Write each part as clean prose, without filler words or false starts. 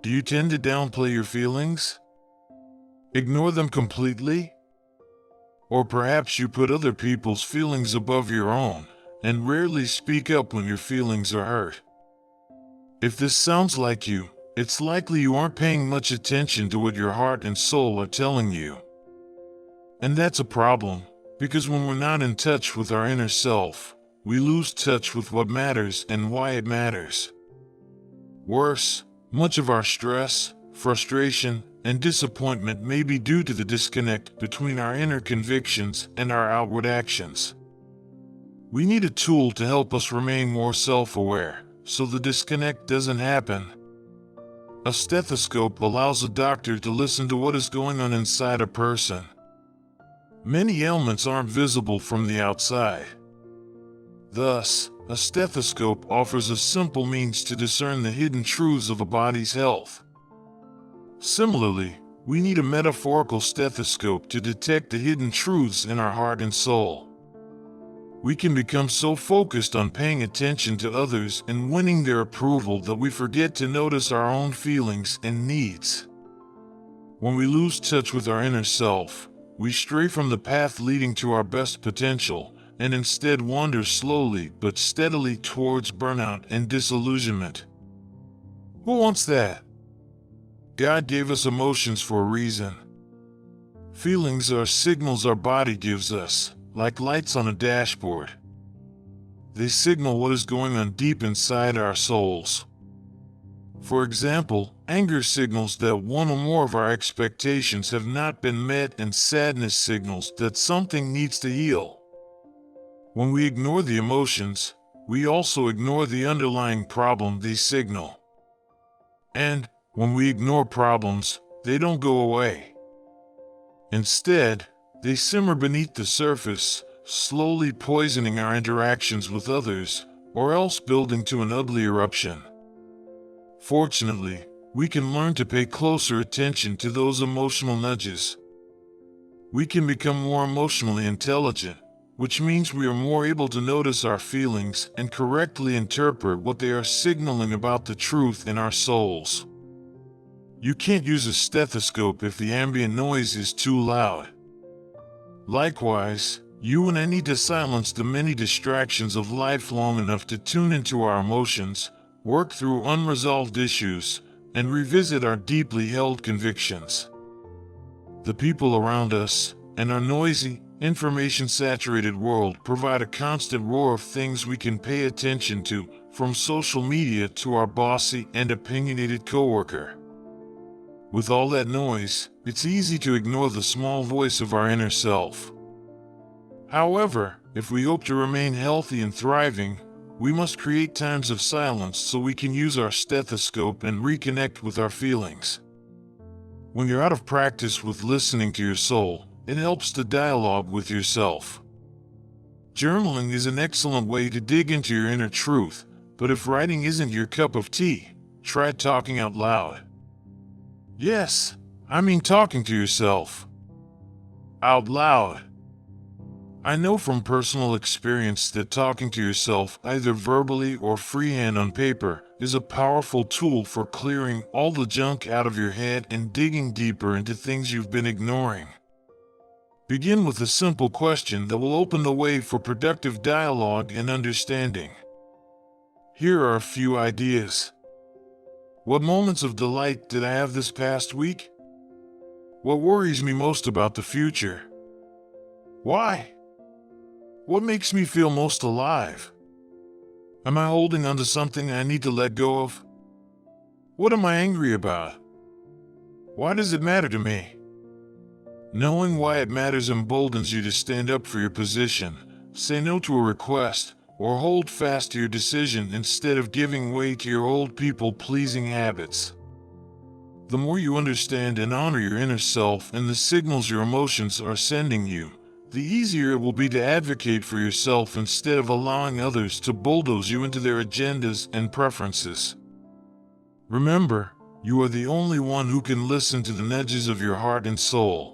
Do you tend to downplay your feelings? Ignore them completely? Or perhaps you put other people's feelings above your own and rarely speak up when your feelings are hurt. If this sounds like you, it's likely you aren't paying much attention to what your heart and soul are telling you. And that's a problem, because when we're not in touch with our inner self, we lose touch with what matters and why it matters. Worse, much of our stress, frustration, and disappointment may be due to the disconnect between our inner convictions and our outward actions. We need a tool to help us remain more self-aware, so the disconnect doesn't happen. A stethoscope allows a doctor to listen to what is going on inside a person. Many ailments aren't visible from the outside. Thus, a stethoscope offers a simple means to discern the hidden truths of a body's health. Similarly, we need a metaphorical stethoscope to detect the hidden truths in our heart and soul. We can become so focused on paying attention to others and winning their approval that we forget to notice our own feelings and needs. When we lose touch with our inner self, we stray from the path leading to our best potential and instead wander slowly but steadily towards burnout and disillusionment. Who wants that? God gave us emotions for a reason. Feelings are signals our body gives us, like lights on a dashboard. They signal what is going on deep inside our souls. For example, anger signals that one or more of our expectations have not been met, and sadness signals that something needs to heal. When we ignore the emotions, we also ignore the underlying problem they signal. And when we ignore problems, they don't go away. Instead, they simmer beneath the surface, slowly poisoning our interactions with others, or else building to an ugly eruption. Fortunately, we can learn to pay closer attention to those emotional nudges. We can become more emotionally intelligent, which means we are more able to notice our feelings and correctly interpret what they are signaling about the truth in our souls. You can't use a stethoscope if the ambient noise is too loud. Likewise, you and I need to silence the many distractions of life long enough to tune into our emotions, work through unresolved issues, and revisit our deeply held convictions. The people around us, and our noisy, information-saturated world provide a constant roar of things we can pay attention to, from social media to our bossy and opinionated coworker. With all that noise, it's easy to ignore the small voice of our inner self. However, if we hope to remain healthy and thriving, we must create times of silence so we can use our stethoscope and reconnect with our feelings. When you're out of practice with listening to your soul, it helps to dialogue with yourself. Journaling is an excellent way to dig into your inner truth, but if writing isn't your cup of tea, try talking out loud. Yes, I mean talking to yourself. Out loud. I know from personal experience that talking to yourself, either verbally or freehand on paper, is a powerful tool for clearing all the junk out of your head and digging deeper into things you've been ignoring. Begin with a simple question that will open the way for productive dialogue and understanding. Here are a few ideas. What moments of delight did I have this past week? What worries me most about the future? Why? What makes me feel most alive? Am I holding onto something I need to let go of? What am I angry about? Why does it matter to me? Knowing why it matters emboldens you to stand up for your position, say no to a request, or hold fast to your decision instead of giving way to your old people-pleasing habits. The more you understand and honor your inner self and the signals your emotions are sending you, the easier it will be to advocate for yourself instead of allowing others to bulldoze you into their agendas and preferences. Remember, you are the only one who can listen to the nudges of your heart and soul.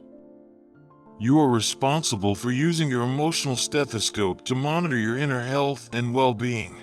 You are responsible for using your emotional stethoscope to monitor your inner health and well-being.